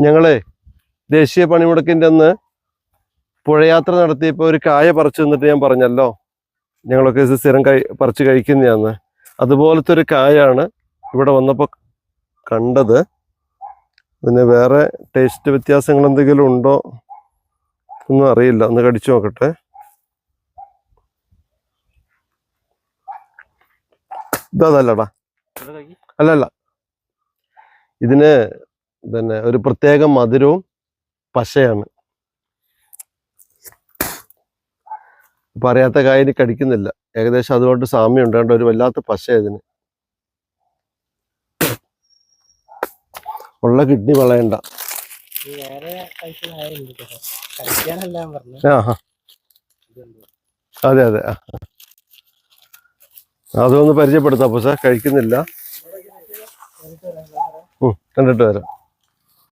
ഞങ്ങളെ ദേശീയ പണിമുടക്കിൻ്റെ അന്ന് പുഴയാത്ര നടത്തിയപ്പോൾ ഒരു കായ പറിച്ചു തന്നിട്ട് ഞാൻ പറഞ്ഞല്ലോ, ഞങ്ങളൊക്കെ ഇത് സ്ഥിരം പറിച്ച് കഴിക്കുന്നതാണ്. അതുപോലത്തെ ഒരു കായാണ് ഇവിടെ വന്നപ്പോൾ കണ്ടത്. പിന്നെ വേറെ ടേസ്റ്റ് വ്യത്യാസങ്ങൾ എന്തെങ്കിലും ഉണ്ടോ ഒന്നും അറിയില്ല. ഒന്ന് കടിച്ചു നോക്കട്ടെ. ഇതല്ലടാ, അല്ലല്ല, ഇതിന് പിന്നെ ഒരു പ്രത്യേക മധുരവും പശയാണ്. ഇപ്പം അറിയാത്ത കായന് കടിക്കുന്നില്ല. ഏകദേശം അതുകൊണ്ട് സാമ്യം ഉണ്ട്. ഒരു വല്ലാത്ത പശ ഇതിന്. ഉള്ള കിഡ്നി വളയണ്ട. അതെ അതെ, അതൊന്ന് പരിചയപ്പെടുത്താം. പക്ഷെ കഴിക്കുന്നില്ല. കണ്ടിട്ട് വരാം.